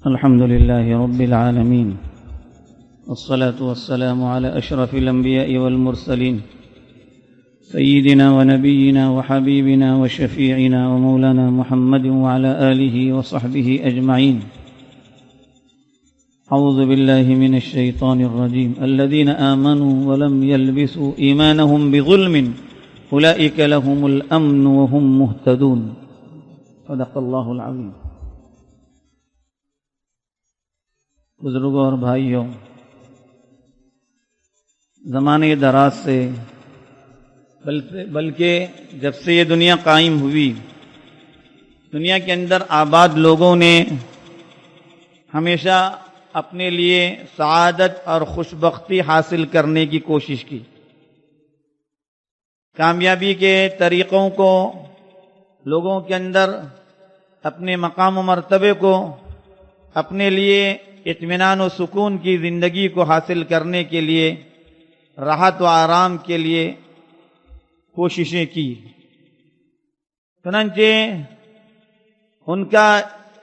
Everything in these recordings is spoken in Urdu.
الحمد لله رب العالمين، والصلاة والسلام على أشرف الأنبياء والمرسلين، سيدنا ونبينا وحبيبنا وشفيعنا ومولانا محمد وعلى آله وصحبه أجمعين. أعوذ بالله من الشيطان الرجيم. الذين آمنوا ولم يلبسوا إيمانهم بظلم أولئك لهم الأمن وهم مهتدون. صدق الله العظيم. بزرگوں اور بھائیوں، زمانے دراز سے بلکہ جب سے یہ دنیا قائم ہوئی، دنیا کے اندر آباد لوگوں نے ہمیشہ اپنے لیے سعادت اور خوشبختی حاصل کرنے کی کوشش کی. کامیابی کے طریقوں کو، لوگوں کے اندر اپنے مقام و مرتبے کو، اپنے لیے اطمینان و سکون کی زندگی کو حاصل کرنے کے لیے، راحت و آرام کے لیے کوششیں کی. چنانچہ ان کا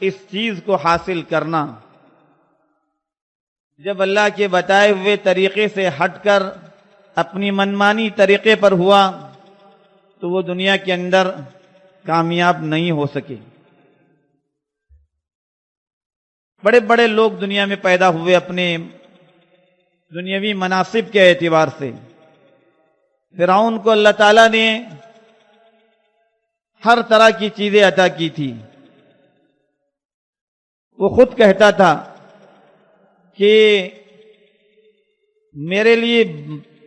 اس چیز کو حاصل کرنا جب اللہ کے بتائے ہوئے طریقے سے ہٹ کر اپنی منمانی طریقے پر ہوا تو وہ دنیا کے اندر کامیاب نہیں ہو سکے. بڑے بڑے لوگ دنیا میں پیدا ہوئے اپنے دنیاوی مناصب کے اعتبار سے. فرعون کو اللہ تعالیٰ نے ہر طرح کی چیزیں عطا کی تھی. وہ خود کہتا تھا کہ میرے لیے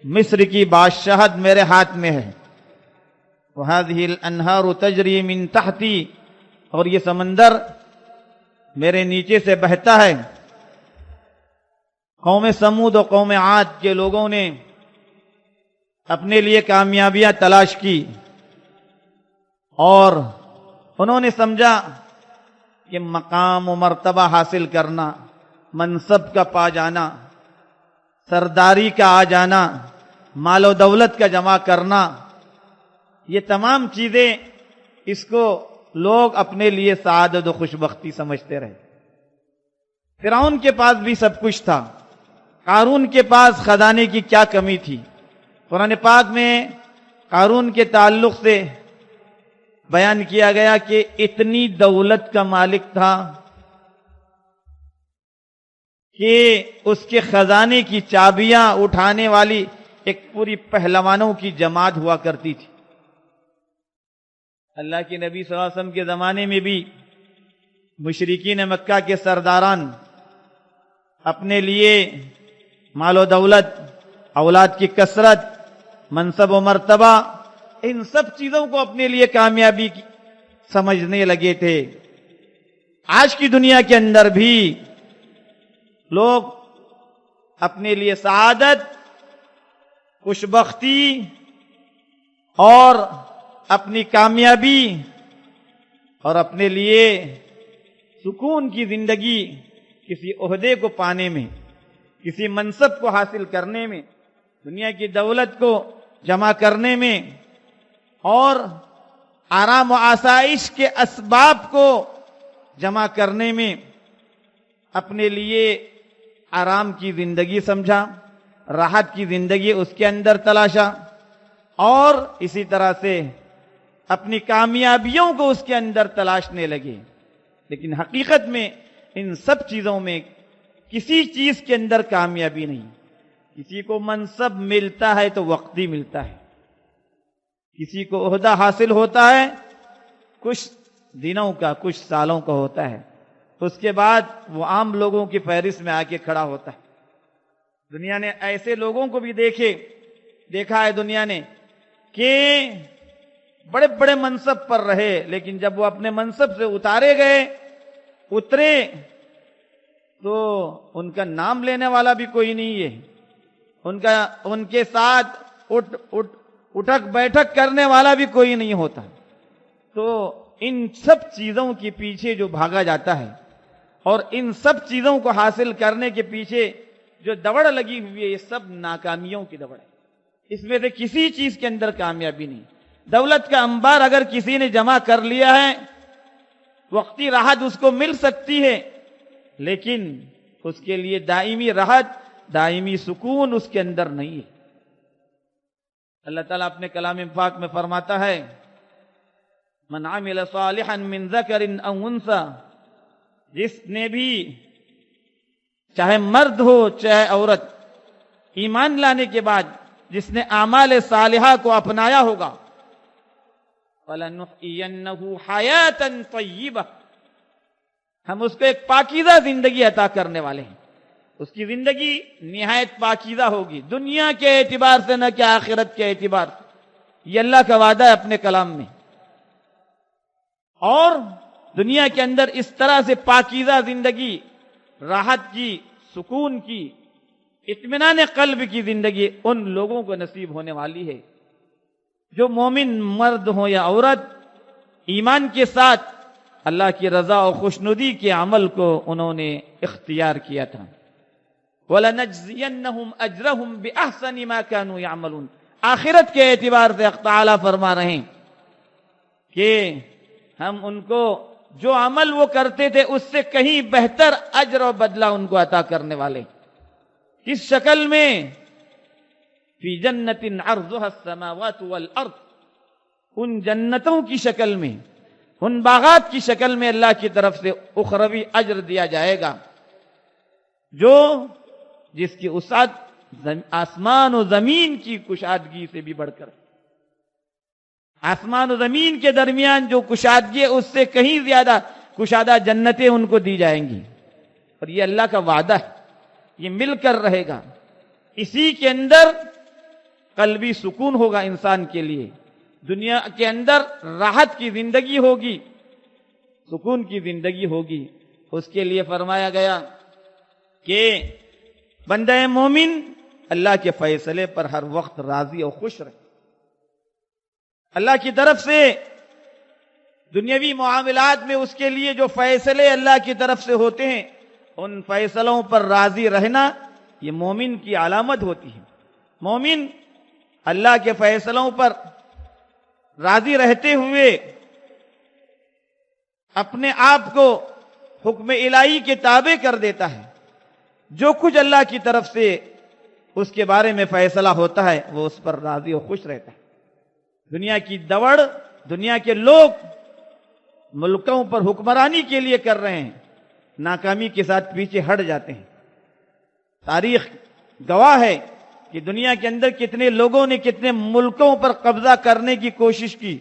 مصر کی بادشاہت میرے ہاتھ میں ہے. وَهَذِهِ الْأَنْهَارُ تَجْرِي مِن تَحْتِي، اور یہ سمندر میرے نیچے سے بہتا ہے. قوم سمود و قوم عاد کے لوگوں نے اپنے لیے کامیابیاں تلاش کی اور انہوں نے سمجھا کہ مقام و مرتبہ حاصل کرنا، منصب کا پا جانا، سرداری کا آ جانا، مال و دولت کا جمع کرنا، یہ تمام چیزیں اس کو لوگ اپنے لیے سعادت و خوشبختی سمجھتے رہے. فرعون کے پاس بھی سب کچھ تھا. قارون کے پاس خزانے کی کیا کمی تھی؟ قرآن پاک میں قارون کے تعلق سے بیان کیا گیا کہ اتنی دولت کا مالک تھا کہ اس کے خزانے کی چابیاں اٹھانے والی ایک پوری پہلوانوں کی جماعت ہوا کرتی تھی. اللہ کے نبی صلی اللہ علیہ وسلم کے زمانے میں بھی مشرکین مکہ کے سرداران اپنے لیے مال و دولت، اولاد کی کثرت، منصب و مرتبہ، ان سب چیزوں کو اپنے لیے کامیابی سمجھنے لگے تھے. آج کی دنیا کے اندر بھی لوگ اپنے لیے سعادت، خوشبختی اور اپنی کامیابی اور اپنے لیے سکون کی زندگی کسی عہدے کو پانے میں، کسی منصب کو حاصل کرنے میں، دنیا کی دولت کو جمع کرنے میں اور آرام و آسائش کے اسباب کو جمع کرنے میں اپنے لیے آرام کی زندگی سمجھا، راحت کی زندگی اس کے اندر تلاشا اور اسی طرح سے اپنی کامیابیوں کو اس کے اندر تلاشنے لگے. لیکن حقیقت میں ان سب چیزوں میں کسی چیز کے اندر کامیابی نہیں. کسی کو منصب ملتا ہے تو وقتی ملتا ہے، کسی کو عہدہ حاصل ہوتا ہے کچھ دنوں کا، کچھ سالوں کا ہوتا ہے، اس کے بعد وہ عام لوگوں کی فہرست میں آ کے کھڑا ہوتا ہے. دنیا نے ایسے لوگوں کو بھی دیکھا ہے دنیا نے کہ بڑے بڑے منصب پر رہے، لیکن جب وہ اپنے منصب سے اترے تو ان کا نام لینے والا بھی کوئی نہیں ہے، ان کے ساتھ اٹھک بیٹھک کرنے والا بھی کوئی نہیں ہوتا. تو ان سب چیزوں کے پیچھے جو بھاگا جاتا ہے اور ان سب چیزوں کو حاصل کرنے کے پیچھے جو دوڑ لگی ہوئی ہے، یہ سب ناکامیوں کی دوڑ ہے. اس میں سے کسی چیز کے اندر کامیابی نہیں. دولت کا انبار اگر کسی نے جمع کر لیا ہے، وقتی راحت اس کو مل سکتی ہے، لیکن اس کے لیے دائمی راحت، دائمی سکون اس کے اندر نہیں ہے۔ اللہ تعالیٰ اپنے کلام پاک میں فرماتا ہے من عمل صالحا من ذکر او انثی، جس نے بھی چاہے مرد ہو چاہے عورت ایمان لانے کے بعد جس نے اعمال صالحہ کو اپنایا ہوگا فَلَنُحْيِيَنَّهُ حَيَاةً طَيِّبَةً، ہم اس کو ایک پاکیزہ زندگی عطا کرنے والے ہیں۔ اس کی زندگی نہایت پاکیزہ ہوگی، دنیا کے اعتبار سے نہ کہ آخرت کے اعتبار سے۔ یہ اللہ کا وعدہ ہے اپنے کلام میں۔ اور دنیا کے اندر اس طرح سے پاکیزہ زندگی، راحت کی، سکون کی، اطمینان قلب کی زندگی ان لوگوں کو نصیب ہونے والی ہے جو مومن مرد ہو یا عورت ایمان کے ساتھ اللہ کی رضا اور خوشنودی کے عمل کو انہوں نے اختیار کیا تھا۔ وَلَنَجْزِيَنَّهُمْ أَجْرَهُمْ بِأَحْسَنِ مَا كَانُوا يَعْمَلُونَ، آخرت کے اعتبار سے حق تعالیٰ فرما رہے ہیں کہ ہم ان کو جو عمل وہ کرتے تھے اس سے کہیں بہتر اجر و بدلہ ان کو عطا کرنے والے۔ کس شکل میں؟ فی جنت عرضها السماوات والارض، ان جنتوں کی شکل میں، ان باغات کی شکل میں اللہ کی طرف سے اخروی اجر دیا جائے گا جو جس کی وسعت آسمان و زمین کی کشادگی سے بھی بڑھ کر، آسمان و زمین کے درمیان جو کشادگی ہے اس سے کہیں زیادہ کشادہ جنتیں ان کو دی جائیں گی۔ اور یہ اللہ کا وعدہ ہے، یہ مل کر رہے گا۔ اسی کے اندر قلبی سکون ہوگا انسان کے لیے، دنیا کے اندر راحت کی زندگی ہوگی، سکون کی زندگی ہوگی۔ اس کے لیے فرمایا گیا کہ بندہ مومن اللہ کے فیصلے پر ہر وقت راضی اور خوش رہے۔ اللہ کی طرف سے دنیاوی معاملات میں اس کے لیے جو فیصلے اللہ کی طرف سے ہوتے ہیں ان فیصلوں پر راضی رہنا یہ مومن کی علامت ہوتی ہے۔ مومن اللہ کے فیصلوں پر راضی رہتے ہوئے اپنے آپ کو حکم الہی کے تابع کر دیتا ہے۔ جو کچھ اللہ کی طرف سے اس کے بارے میں فیصلہ ہوتا ہے وہ اس پر راضی اور خوش رہتا ہے۔ دنیا کی دوڑ، دنیا کے لوگ ملکوں پر حکمرانی کے لیے کر رہے ہیں، ناکامی کے ساتھ پیچھے ہٹ جاتے ہیں۔ تاریخ گواہ ہے کہ دنیا کے اندر کتنے لوگوں نے کتنے ملکوں پر قبضہ کرنے کی کوشش کی،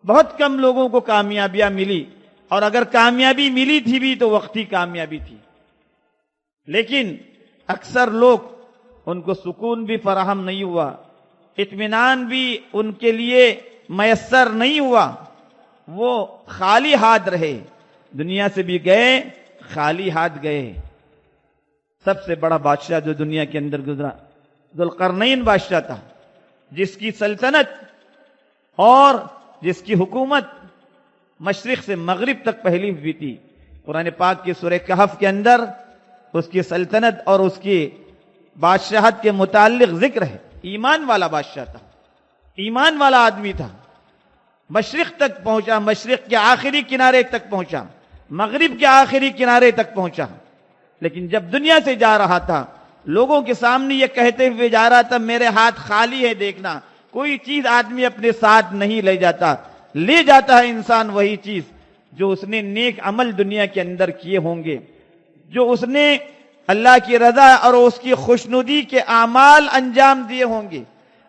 بہت کم لوگوں کو کامیابیاں ملی، اور اگر کامیابی ملی تھی بھی تو وقتی کامیابی تھی۔ لیکن اکثر لوگ ان کو سکون بھی فراہم نہیں ہوا، اطمینان بھی ان کے لیے میسر نہیں ہوا، وہ خالی ہاتھ رہے، دنیا سے بھی گئے خالی ہاتھ گئے۔ سب سے بڑا بادشاہ جو دنیا کے اندر گزرا ذوالقرنین بادشاہ تھا، جس کی سلطنت اور جس کی حکومت مشرق سے مغرب تک پھیلی ہوئی تھی۔ قرآن پاک کی سورہ کہف کے اندر اس کی سلطنت اور اس کی بادشاہت کے متعلق ذکر ہے۔ ایمان والا بادشاہ تھا، ایمان والا آدمی تھا، مشرق تک پہنچا، مشرق کے آخری کنارے تک پہنچا، مغرب کے آخری کنارے تک پہنچا۔ لیکن جب دنیا سے جا رہا تھا لوگوں کے سامنے یہ کہتے ہوئے جا رہا تھا میرے ہاتھ خالی ہے، دیکھنا کوئی چیز آدمی اپنے ساتھ نہیں لے جاتا، لے جاتا ہے انسان وہی چیز جو اس نے نیک عمل دنیا کے اندر کیے ہوں گے، جو اس نے اللہ کی رضا اور اس کی خوشنودی کے اعمال انجام دیے ہوں گے،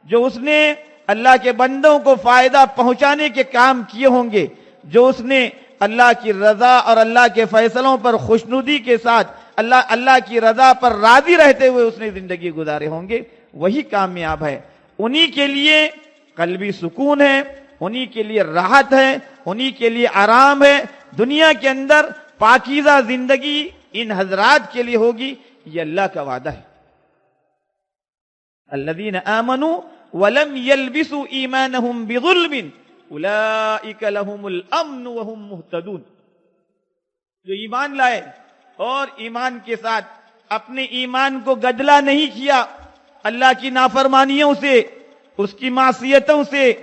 جو اس نے اللہ کے بندوں کو فائدہ پہنچانے کے کام کیے ہوں گے، جو اس نے اللہ کی رضا اور اللہ کے فیصلوں پر خوشنودی کے ساتھ اللہ کی رضا پر راضی رہتے ہوئے اس نے زندگی گزارے ہوں گے، وہی کامیاب ہے۔ انہی کے لیے قلبی سکون ہے، انہی کے لیے راحت ہے، انہی کے لیے آرام ہے۔ دنیا کے اندر پاکیزہ زندگی ان حضرات کے لیے ہوگی، یہ اللہ کا وعدہ ہے۔ الذین آمنوا ولم يلبسوا ایمانهم بظلم اولئک لهم الامن وهم مہتدون، جو ایمان لائے اور ایمان کے ساتھ اپنے ایمان کو گدلا نہیں کیا اللہ کی نافرمانیوں سے، اس کی معصیتوں سے،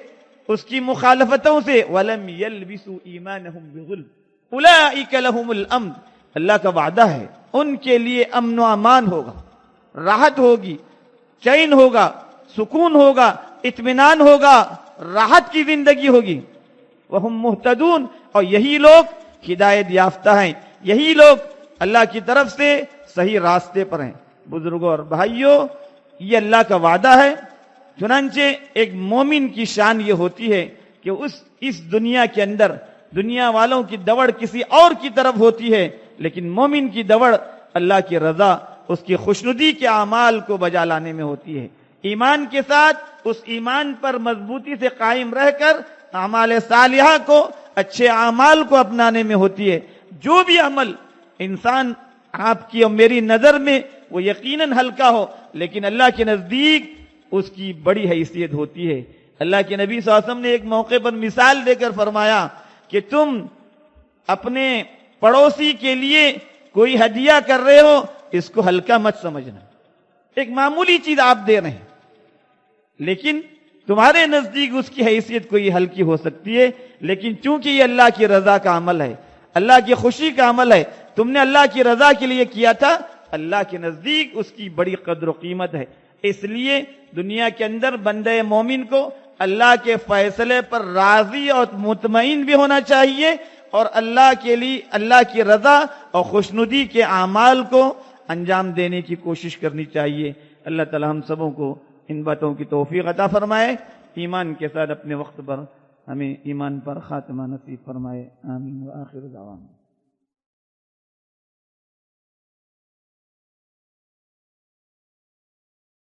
اس کی مخالفتوں سے، وَلَمْ يَلْبِسُوا إِيمَانَهُمْ بِظُلْمٍ أُولَئِكَ لَهُمُ الْأَمْنُ، اللہ کا وعدہ ہے ان کے لیے امن و امان ہوگا، راحت ہوگی، چین ہوگا، سکون ہوگا، اطمینان ہوگا، راحت کی زندگی ہوگی۔ وہم مہتدون، اور یہی لوگ ہدایت یافتہ ہیں، یہی لوگ اللہ کی طرف سے صحیح راستے پر ہیں۔ بزرگوں اور بھائیوں، یہ اللہ کا وعدہ ہے۔ چنانچہ ایک مومن کی شان یہ ہوتی ہے کہ اس دنیا کے اندر دنیا والوں کی دوڑ کسی اور کی طرف ہوتی ہے، لیکن مومن کی دوڑ اللہ کی رضا، اس کی خوشنودی کے اعمال کو بجا لانے میں ہوتی ہے۔ ایمان کے ساتھ اس ایمان پر مضبوطی سے قائم رہ کر اعمال صالحہ کو، اچھے اعمال کو اپنانے میں ہوتی ہے۔ جو بھی عمل انسان آپ کی اور میری نظر میں وہ یقیناً ہلکا ہو، لیکن اللہ کے نزدیک اس کی بڑی حیثیت ہوتی ہے۔ اللہ کے نبی صلی اللہ علیہ وسلم نے ایک موقع پر مثال دے کر فرمایا کہ تم اپنے پڑوسی کے لیے کوئی ہدیہ کر رہے ہو، اس کو ہلکا مت سمجھنا، ایک معمولی چیز آپ دے رہے ہیں، لیکن تمہارے نزدیک اس کی حیثیت کوئی ہلکی ہو سکتی ہے، لیکن چونکہ یہ اللہ کی رضا کا عمل ہے، اللہ کی خوشی کا عمل ہے، تم نے اللہ کی رضا کے لیے کیا تھا، اللہ کے نزدیک اس کی بڑی قدر و قیمت ہے۔ اس لیے دنیا کے اندر بندے مومن کو اللہ کے فیصلے پر راضی اور مطمئن بھی ہونا چاہیے، اور اللہ کے لیے اللہ کی رضا اور خوشنودی کے اعمال کو انجام دینے کی کوشش کرنی چاہیے۔ اللہ تعالی ہم سبوں کو ان باتوں کی توفیق عطا فرمائے، ایمان کے ساتھ اپنے وقت پر ہمیں ایمان پر خاتمہ نصیب فرمائے، آمین وآخر دعوانا۔